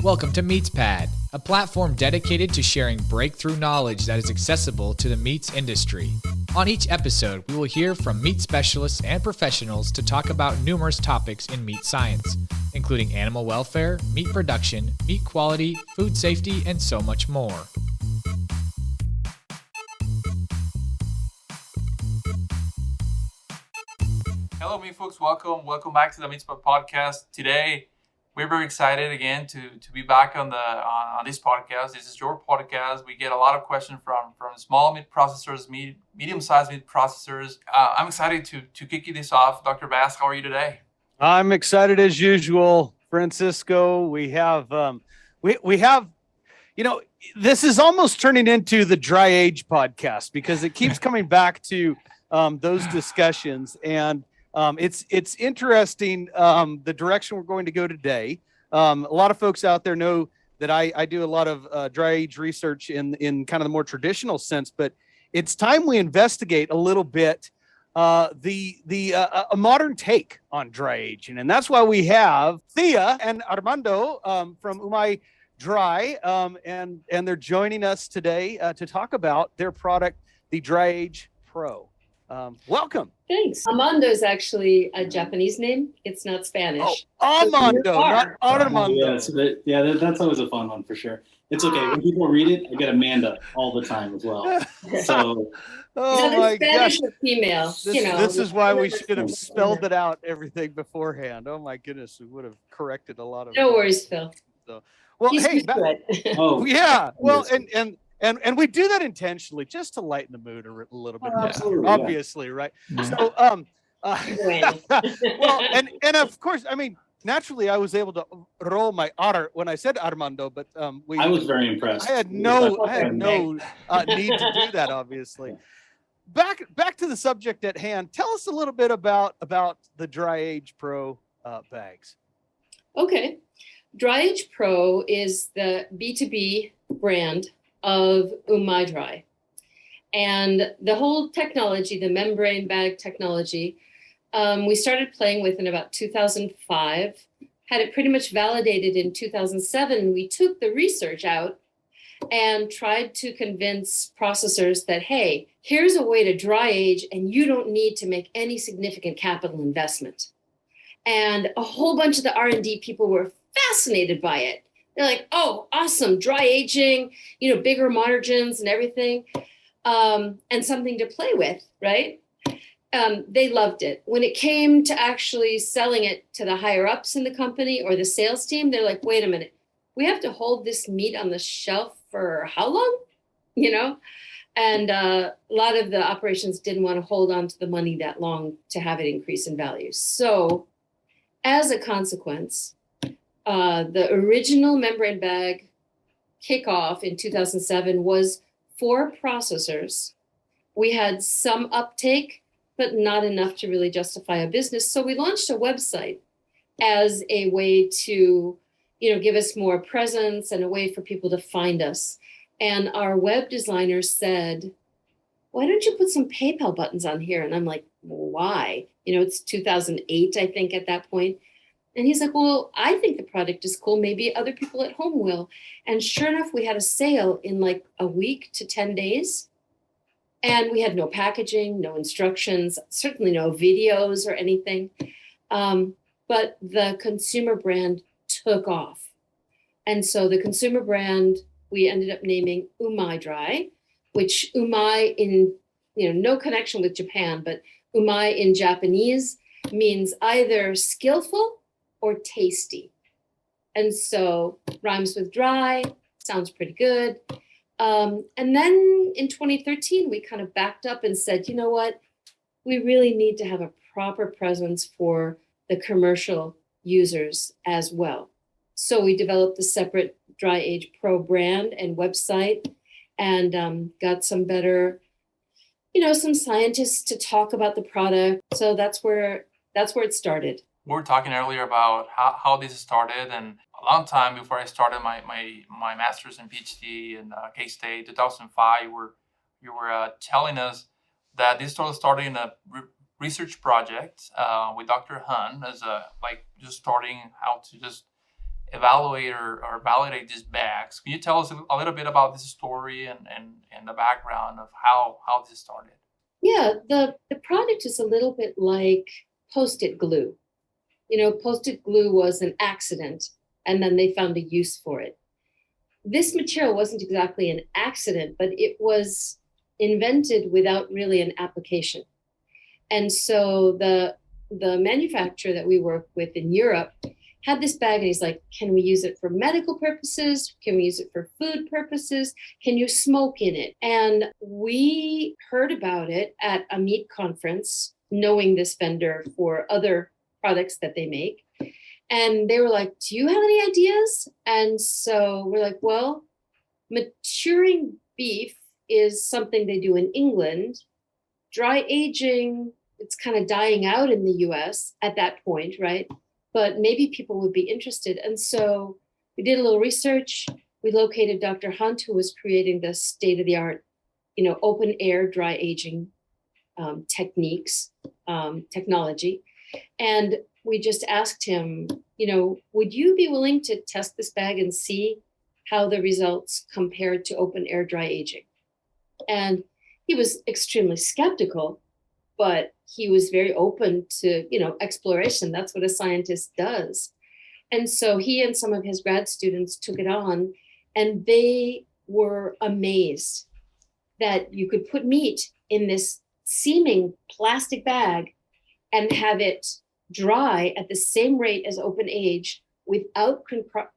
Welcome to MeatsPad, a platform dedicated to sharing breakthrough knowledge that is accessible to the meats industry. On each episode, we will hear from meat specialists and professionals to talk about numerous topics in meat science, including animal welfare, meat production, meat quality, food safety, and so much more. Hello, meat folks. Welcome back to the MeatsPad podcast. Today, we're very excited again to be back on this podcast. This is your podcast. We get a lot of questions from small meat processors, medium-sized meat processors. I'm excited to kick this off. Dr. Bass, how are you today? I'm excited as usual, Francisco. We have, this is almost turning into the Dry Age podcast because it keeps coming back to those discussions, and it's interesting the direction we're going to go today. A lot of folks out there know that I do a lot of dry age research in kind of the more traditional sense, but it's time we investigate a little bit a modern take on dry aging, and that's why we have Thea and Armando from UMAY Dry, and they're joining us today to talk about their product, the DryAgePro. Welcome. Thanks. Amando is actually a Japanese name. It's not Spanish. Oh, Amando, not Armando. Yeah, that's always a fun one for sure. It's okay. When people read it, I get Amanda all the time as well. So, my Spanish gosh. or female. This is why we should have spelled it out everything beforehand. Oh my goodness, we would have corrected a lot of. No worries, Phil. So, well, He's hey, oh yeah. Well, and we do that intentionally just to lighten the mood a little bit. Absolutely, obviously, right? So, well, and of course, I mean, naturally, I was able to roll my R when I said Armando, but I was very impressed. I had no need to do that, obviously. Back to the subject at hand. Tell us a little bit about the DryAgePro bags. Okay. DryAgePro is the B2B brand of UMAY Dry. And the whole technology, the membrane bag technology, we started playing with in about 2005, had it pretty much validated in 2007. We took the research out and tried to convince processors that, hey, here's a way to dry age and you don't need to make any significant capital investment. And a whole bunch of the R&D people were fascinated by it. They're like, oh, awesome, dry aging, bigger margins and everything, and something to play with, right? They loved it. When it came to actually selling it to the higher ups in the company or the sales team, they're like, wait a minute, we have to hold this meat on the shelf for how long? And a lot of the operations didn't want to hold on to the money that long to have it increase in value. So as a consequence, the original membrane bag kickoff in 2007 was for processors. We had some uptake, but not enough to really justify a business. So we launched a website as a way to, give us more presence and a way for people to find us. And our web designer said, why don't you put some PayPal buttons on here? And I'm like, well, why? It's 2008, I think, at that point. And he's like, well, I think the product is cool. Maybe other people at home will. And sure enough, we had a sale in like a week to 10 days. And we had no packaging, no instructions, certainly no videos or anything. But the consumer brand took off. And so the consumer brand, we ended up naming UMAY Dry, which UMAY in, no connection with Japan, but UMAY in Japanese means either skillful or tasty. And so rhymes with dry, sounds pretty good. And then in 2013, we kind of backed up and said, you know what? We really need to have a proper presence for the commercial users as well. So we developed a separate DryAgePro brand and website and got some better, some scientists to talk about the product. So that's where it started. We were talking earlier about how this started, and a long time before I started my master's and PhD in K-State, 2005, you were telling us that this started in a research project with Dr. Han as just starting how to just evaluate or validate these bags. Can you tell us a little bit about this story and the background of how this started? Yeah, the product is a little bit like Post-it glue. Post-it glue was an accident, and then they found a use for it. This material wasn't exactly an accident, but it was invented without really an application. And so the manufacturer that we work with in Europe had this bag, and he's like, can we use it for medical purposes? Can we use it for food purposes? Can you smoke in it? And we heard about it at a meat conference, knowing this vendor for other products that they make. And they were like, do you have any ideas? And so we're like, well, maturing beef is something they do in England. Dry aging, it's kind of dying out in the US at that point, right? But maybe people would be interested. And so we did a little research. We located Dr. Hunt, who was creating the state-of-the-art, open air dry aging technology. And we just asked him, would you be willing to test this bag and see how the results compared to open air dry aging? And he was extremely skeptical, but he was very open to, exploration. That's what a scientist does. And so he and some of his grad students took it on, and they were amazed that you could put meat in this seeming plastic bag and have it dry at the same rate as open age without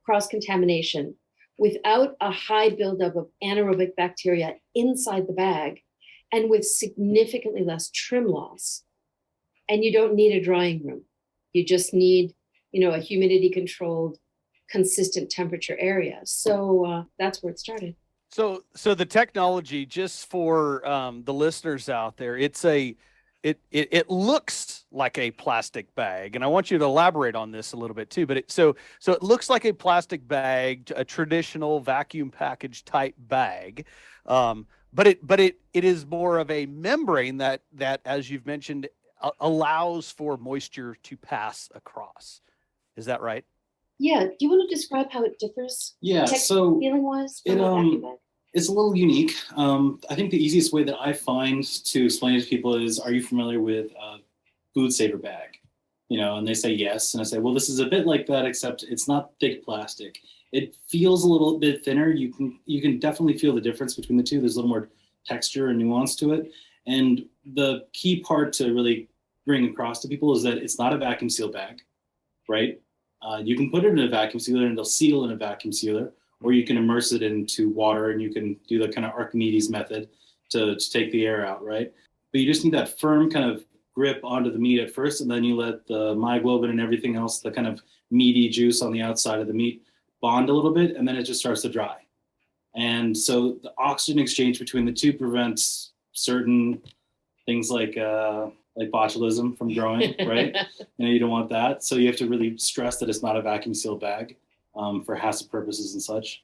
cross-contamination, without a high buildup of anaerobic bacteria inside the bag, and with significantly less trim loss. And you don't need a drying room. You just need, a humidity-controlled, consistent temperature area. So that's where it started. So the technology, just for the listeners out there, it looks like a plastic bag, and I want you to elaborate on this a little bit too. But so it looks like a plastic bag, a traditional vacuum package type bag, but it is more of a membrane that as you've mentioned allows for moisture to pass across. Is that right? Yeah. Do you want to describe how it differs? Yeah. So feeling-wise, from a vacuum bag? It's a little unique. I think the easiest way that I find to explain it to people is, are you familiar with a food saver bag? And they say yes. And I say, well, this is a bit like that, except it's not thick plastic. It feels a little bit thinner. You can definitely feel the difference between the two. There's a little more texture and nuance to it. And the key part to really bring across to people is that it's not a vacuum seal bag, right? You can put it in a vacuum sealer and it'll seal in a vacuum sealer, or you can immerse it into water and you can do the kind of Archimedes method to take the air out, right? But you just need that firm kind of grip onto the meat at first, and then you let the myoglobin and everything else, the kind of meaty juice on the outside of the meat, bond a little bit, and then it just starts to dry. And so the oxygen exchange between the two prevents certain things like botulism from growing, right? You don't want that. So you have to really stress that it's not a vacuum seal bag for HACCP purposes and such.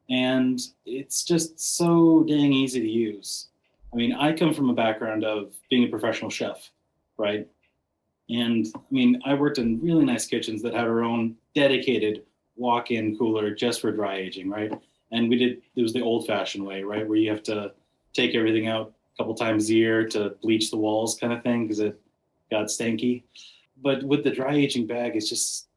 And it's just so dang easy to use. I mean, I come from a background of being a professional chef, right? And I mean, I worked in really nice kitchens that had our own dedicated walk-in cooler just for dry aging, right? And it was the old-fashioned way, right? Where you have to take everything out a couple times a year to bleach the walls kind of thing because it got stanky. But with the dry aging bag, it's just,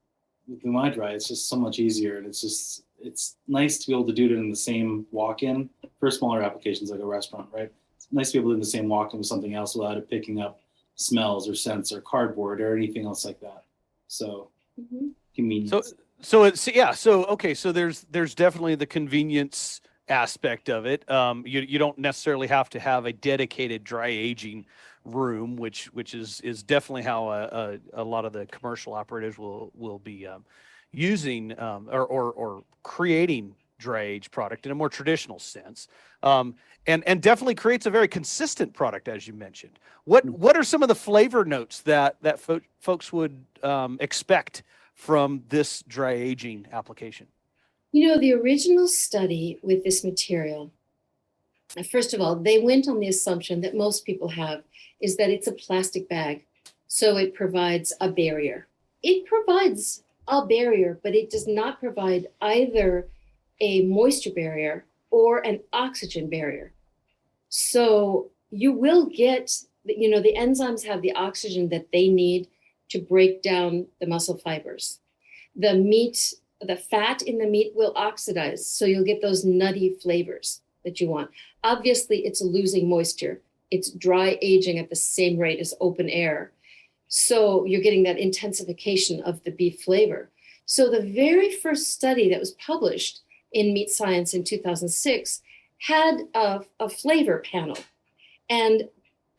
with UMAY Dry, it's just so much easier. And it's nice to be able to do it in the same walk-in for smaller applications like a restaurant, right? It's nice to be able to do it in the same walk-in with something else without it picking up smells or scents or cardboard or anything else like that. So convenience. So okay. So there's definitely the convenience aspect of it. You don't necessarily have to have a dedicated dry aging room, which is definitely how a lot of the commercial operators will be using or creating dry age product in a more traditional sense. And definitely creates a very consistent product, as you mentioned. What are some of the flavor notes that folks would expect from this dry aging application? The original study with this material, first of all, they went on the assumption that most people have, is that it's a plastic bag, so it provides a barrier. It provides a barrier, but it does not provide either a moisture barrier or an oxygen barrier. So you will get, the enzymes have the oxygen that they need to break down the muscle fibers. The fat in the meat will oxidize, so you'll get those nutty flavors that you want. Obviously, it's losing moisture. It's dry aging at the same rate as open air. So you're getting that intensification of the beef flavor. So the very first study that was published in Meat Science in 2006 had a flavor panel. And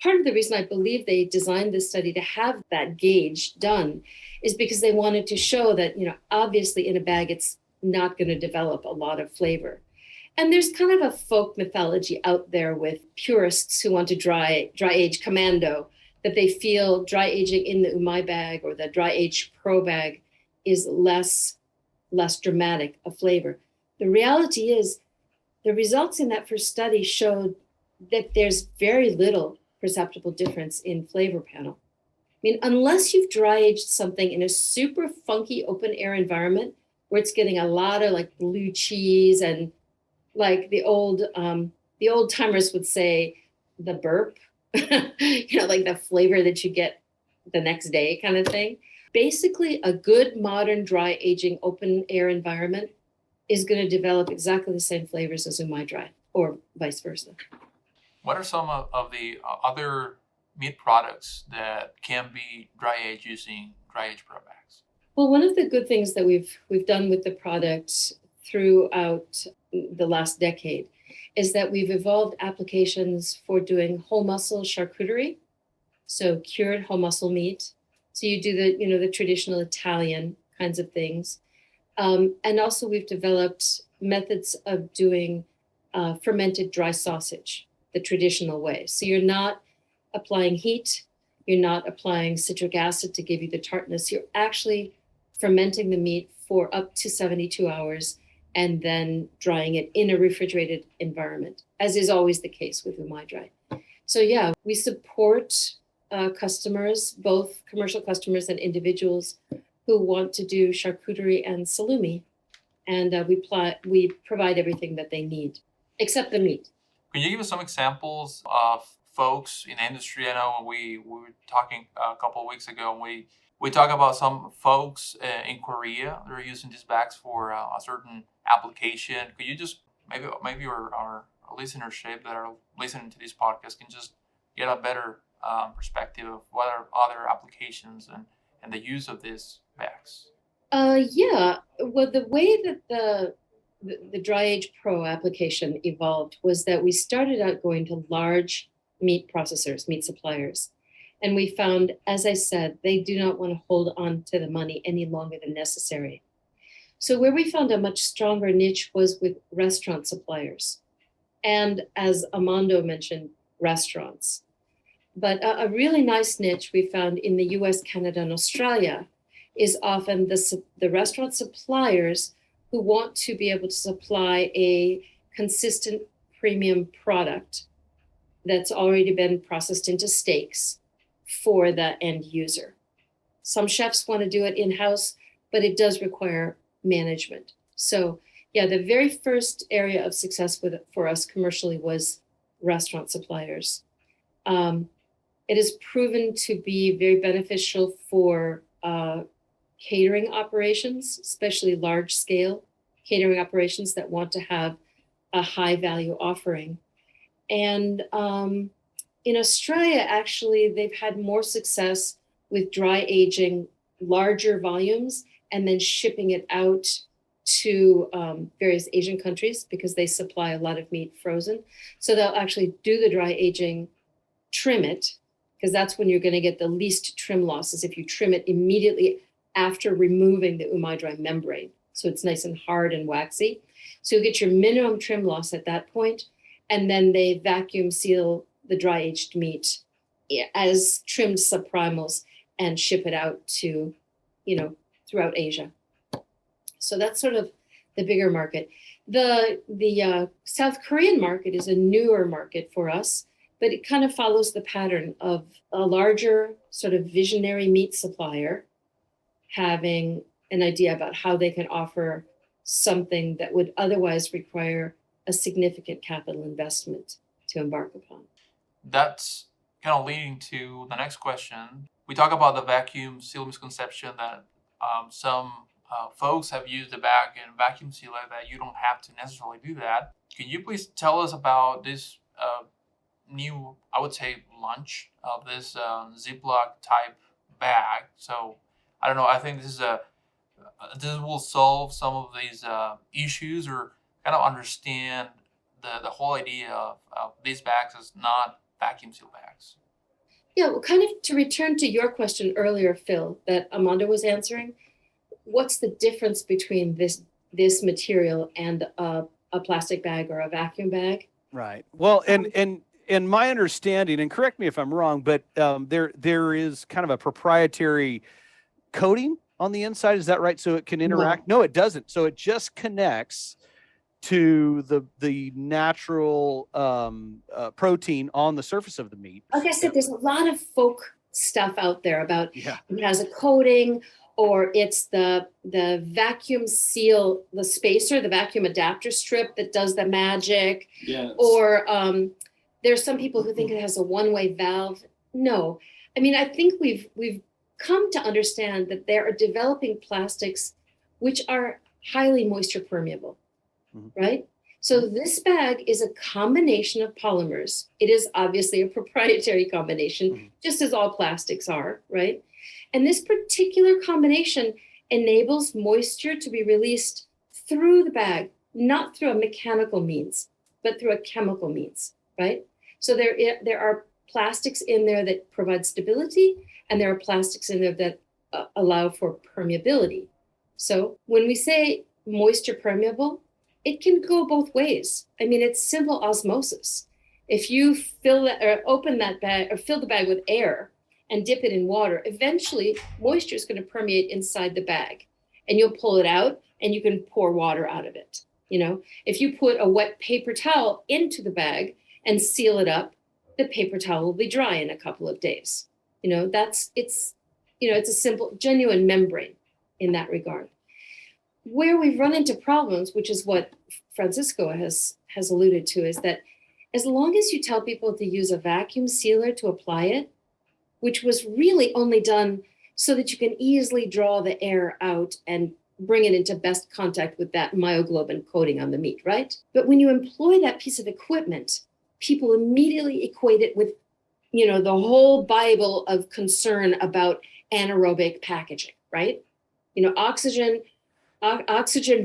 part of the reason I believe they designed this study to have that gauge done is because they wanted to show that, obviously in a bag, it's not going to develop a lot of flavor. And there's kind of a folk mythology out there with purists who want to dry age commando, that they feel dry aging in the UMAI bag or the DryAgePro bag is less dramatic a flavor. The reality is the results in that first study showed that there's very little perceptible difference in flavor panel. I mean, unless you've dry aged something in a super funky open air environment where it's getting a lot of like blue cheese and like the old timers would say, the burp, like the flavor that you get the next day kind of thing. Basically, a good modern dry aging open air environment is going to develop exactly the same flavors as UMAI Dry or vice versa. What are some of the other meat products that can be dry aged using DryAgePro bags? Well, one of the good things that we've done with the product throughout the last decade is that we've evolved applications for doing whole muscle charcuterie, so cured whole muscle meat. So you do the traditional Italian kinds of things. And also we've developed methods of doing fermented dry sausage the traditional way. So you're not applying heat, you're not applying citric acid to give you the tartness, you're actually fermenting the meat for up to 72 hours and then drying it in a refrigerated environment, as is always the case with UMAI Dry. So yeah, we support customers, both commercial customers and individuals who want to do charcuterie and salumi, and we provide everything that they need, except the meat. Can you give us some examples of folks in the industry? I know we were talking a couple of weeks ago, and we talk about some folks in Korea that are using these bags for a certain application. Could you just maybe our listenership that are listening to this podcast can just get a better perspective of what are other applications and the use of these bags? Yeah. Well, the way that the DryAgePro application evolved was that we started out going to large meat processors, meat suppliers. And we found, as I said, they do not want to hold on to the money any longer than necessary. So where we found a much stronger niche was with restaurant suppliers. And as Amando mentioned, restaurants. But a really nice niche we found in the US, Canada, and Australia is often the restaurant suppliers who want to be able to supply a consistent premium product that's already been processed into steaks for the end user. Some chefs want to do it in-house, but it does require management. So yeah, the very first area of success for us commercially was restaurant suppliers. It has proven to be very beneficial for catering operations, especially large scale catering operations that want to have a high value offering. And in Australia, actually, they've had more success with dry aging larger volumes and then shipping it out to various Asian countries because they supply a lot of meat frozen. So they'll actually do the dry aging, trim it, because that's when you're going to get the least trim losses if you trim it immediately after removing the UMAI Dry membrane. So it's nice and hard and waxy. So you'll get your minimum trim loss at that point, and then they vacuum seal the dry aged meat as trimmed subprimals and ship it out to, throughout Asia. So that's sort of the bigger market. The South Korean market is a newer market for us, but it kind of follows the pattern of a larger sort of visionary meat supplier having an idea about how they can offer something that would otherwise require a significant capital investment to embark upon. That's kind of leading to the next question. We talk about the vacuum seal misconception that some folks have used the bag and vacuum seal it, that you don't have to necessarily do that. Can you please tell us about this new, I would say, launch of this Ziploc type bag? So I don't know. I think this will solve some of these issues, or kind of understand the whole idea of these bags as not vacuum seal bags. Yeah, well, kind of to return to your question earlier, Phil, that Amando was answering, what's the difference between this material and a plastic bag or a vacuum bag? Right. Well, and my understanding, and correct me if I'm wrong, but there is kind of a proprietary coating on the inside. Is that right? So it can interact? No, it doesn't. So it just connects to the natural protein on the surface of the meat. Like I said, there's a lot of folk stuff out there about Yeah. it has a coating, or it's the vacuum seal, the spacer, the vacuum adapter strip that does the magic. Yes. Or there's some people who think it has a one-way valve. No, I mean, I think we've come to understand that there are developing plastics which are highly moisture permeable, right? So this bag is a combination of polymers. It is obviously a proprietary combination, just as all plastics are, right? And this particular combination enables moisture to be released through the bag, not through a mechanical means, but through a chemical means, right? So there are plastics in there that provide stability, and there are plastics in there that allow for permeability. So when we say moisture permeable, it can go both ways. I mean, it's simple osmosis. If you fill that or open that bag or fill the bag with air and dip it in water, eventually moisture is going to permeate inside the bag, and you'll pull it out and you can pour water out of it. You know, if you put a wet paper towel into the bag and seal it up, the paper towel will be dry in a couple of days. You know, it's a simple, genuine membrane in that regard. Where we've run into problems, which is what Francisco has alluded to, is that as long as you tell people to use a vacuum sealer to apply it, which was really only done so that you can easily draw the air out and bring it into best contact with that myoglobin coating on the meat, right? But when you employ that piece of equipment, people immediately equate it with, you know, the whole Bible of concern about anaerobic packaging, right? You know, oxygen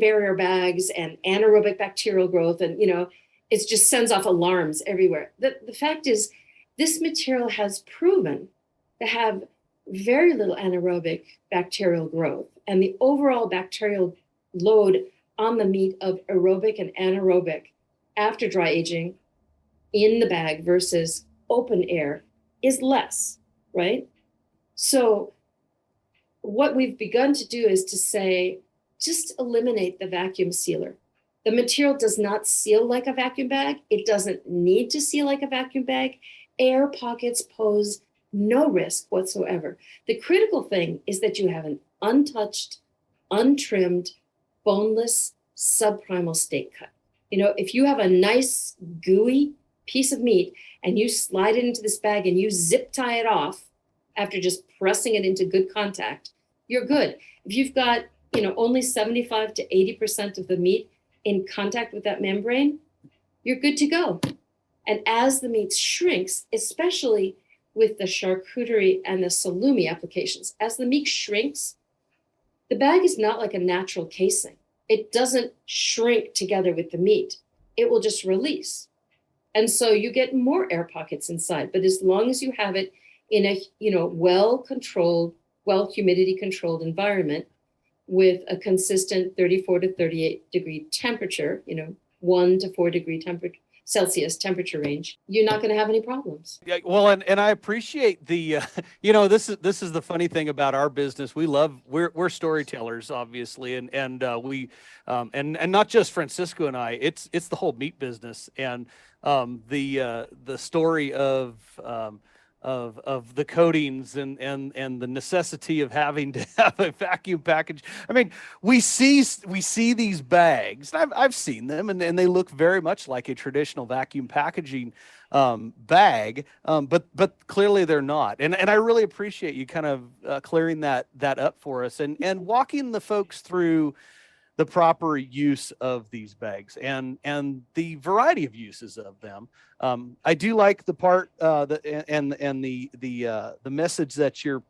barrier bags and anaerobic bacterial growth, and, you know, it just sends off alarms everywhere. The fact is, this material has proven to have very little anaerobic bacterial growth, and the overall bacterial load on the meat of aerobic and anaerobic after dry aging in the bag versus open air is less, right? So what we've begun to do is to say, just eliminate the vacuum sealer. The material does not seal like a vacuum bag. It doesn't need to seal like a vacuum bag. Air pockets pose no risk whatsoever. The critical thing is that you have an untouched, untrimmed, boneless, subprimal steak cut. You know, if you have a nice, gooey piece of meat and you slide it into this bag and you zip tie it off after just pressing it into good contact, you're good. If you've got, you know, only 75 to 80% of the meat in contact with that membrane, you're good to go. And as the meat shrinks, especially with the charcuterie and the salumi applications, as the meat shrinks, the bag is not like a natural casing. It doesn't shrink together with the meat. It will just release. And so you get more air pockets inside. But as long as you have it in a, you know, well-controlled, humidity controlled environment with a consistent 34 to 38 degree temperature, you know, 1 to 4 degree Celsius temperature range, you're not going to have any problems. Yeah, well, and I appreciate the, you know, this is the funny thing about our business. We're storytellers, obviously, and we and not just Francisco and I. It's the whole meat business, and the story of of the coatings and the necessity of having to have a vacuum package. I mean, we see these bags. I've seen them, and they look very much like a traditional vacuum packaging bag, but clearly they're not. And I really appreciate you kind of clearing that up for us and walking the folks through the proper use of these bags and the variety of uses of them. I do like the part the message that you're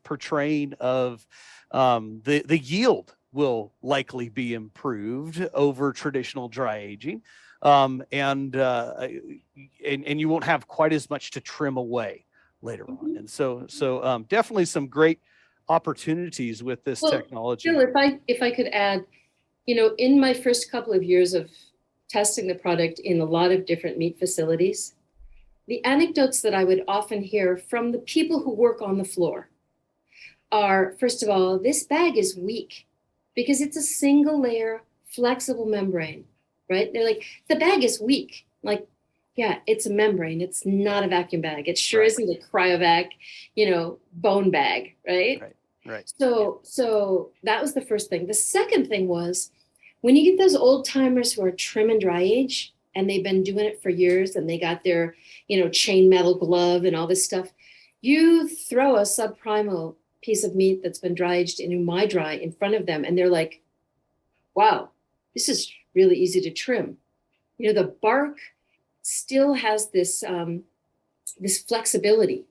portraying of the yield will likely be improved over traditional dry aging, and you won't have quite as much to trim away later on. And so definitely some great opportunities with this technology. Phil, if I could add, in my first couple of years of testing the product in a lot of different meat facilities, the anecdotes that I would often hear from the people who work on the floor are, first of all, this bag is weak because it's a single layer flexible membrane, right? They're like, the bag is weak. Like, yeah, it's a membrane. It's not a vacuum bag. It sure isn't a cryovac, bone bag, right? Right. So that was the first thing. The second thing was, when you get those old timers who are trim and dry age, and they've been doing it for years, and they got their, chain metal glove and all this stuff, you throw a subprimal piece of meat that's been dry aged in UMAY Dry in front of them, and they're like, wow, this is really easy to trim. The bark still has this flexibility.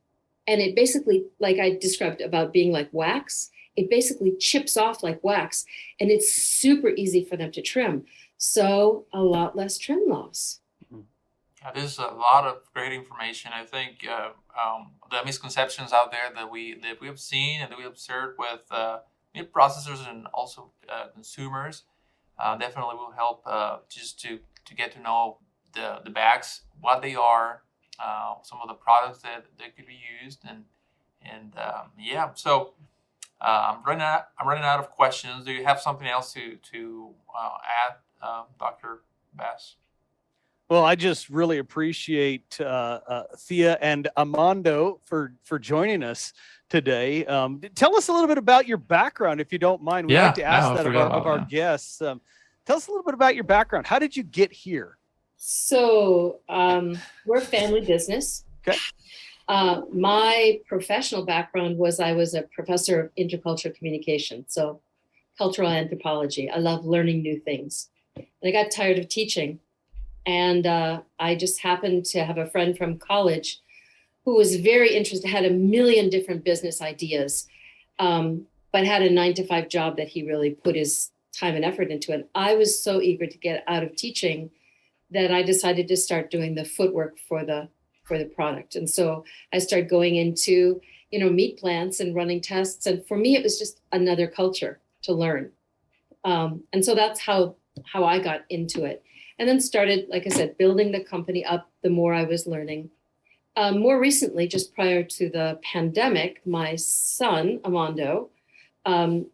And it basically, like I described about being like wax, it basically chips off like wax, and it's super easy for them to trim. So a lot less trim loss. Yeah, there's a lot of great information. I think the misconceptions out there that we have seen and that we observed with meat processors and also consumers definitely will help just to get to know the bags, what they are, some of the products that could be used, and yeah. So I'm running out of questions. Do you have something else to add, Dr. Bass? Well, I just really appreciate Thea and Amando for joining us today. Tell us a little bit about your background, if you don't mind. We like to ask that of our guests. Tell us a little bit about your background. How did you get here? So we're a family business. Okay. My professional background was I was a professor of intercultural communication, so cultural anthropology. I love learning new things. And I got tired of teaching. And I just happened to have a friend from college who was very interested, had a million different business ideas, but had a 9-to-5 job that he really put his time and effort into. And I was so eager to get out of teaching that I decided to start doing the footwork for the product. And so I started going into, meat plants and running tests. And for me, it was just another culture to learn. And so that's how I got into it. And then started, like I said, building the company up the more I was learning. More recently, just prior to the pandemic, my son, Amando,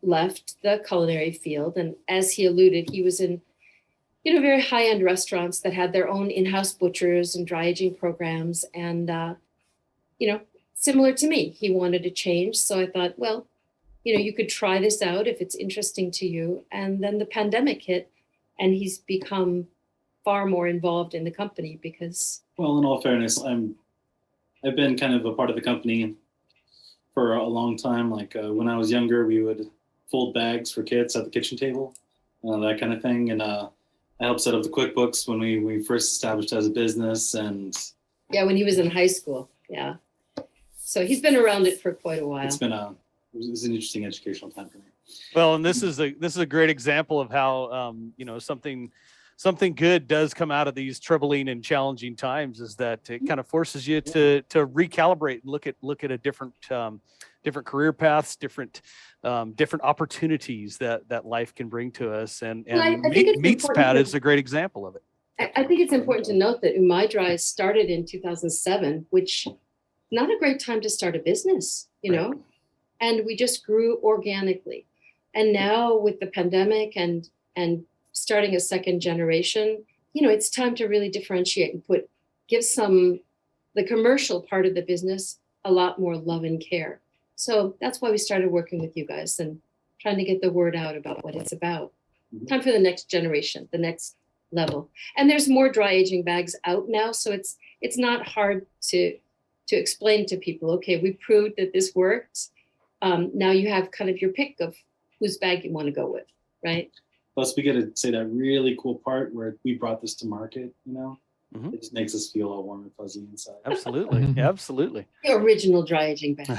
left the culinary field. And as he alluded, he was in, very high-end restaurants that had their own in-house butchers and dry aging programs. And, similar to me, he wanted to change. So I thought, well, you could try this out if it's interesting to you. And then the pandemic hit, and he's become far more involved in the company because... Well, in all fairness, I've been kind of a part of the company for a long time. Like when I was younger, we would fold bags for kids at the kitchen table, that kind of thing. And I helped set up the QuickBooks when we first established as a business. And yeah, when he was in high school. Yeah. So he's been around it for quite a while. It was an interesting educational time for me. Well, and this is a great example of how something good does come out of these troubling and challenging times, is that it kind of forces you to recalibrate and look at a different career paths, different opportunities that life can bring to us. And MeatsPad is a great example of it. I think it's important to note that UMAY Dry started in 2007, which not a great time to start a business, and we just grew organically. And now with the pandemic and starting a second generation, it's time to really differentiate and give some the commercial part of the business a lot more love and care. So that's why we started working with you guys and trying to get the word out about what it's about. Time for the next generation, the next level. And there's more dry aging bags out now, so it's not hard to explain to people, okay, we proved that this works. Now you have kind of your pick of whose bag you want to go with, right? Plus, we get to say that really cool part where we brought this to market, you know? It just makes us feel all warm and fuzzy inside. Absolutely. Yeah, absolutely. The original dry aging bag.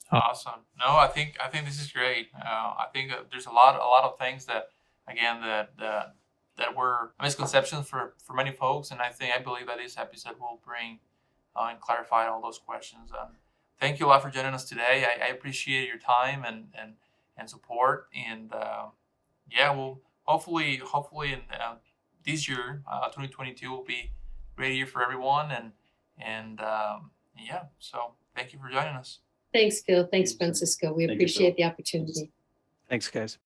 Awesome. No, I think this is great. I think there's a lot of things that, again, that were misconceptions for many folks, and I believe that this episode will bring and clarify all those questions. Thank you a lot for joining us today. I appreciate your time and support, and well, hopefully in this year, 2022 will be a great year for everyone, and so thank you for joining us. Thanks, Phil. Thanks, Francisco. We appreciate the opportunity. Thanks, guys.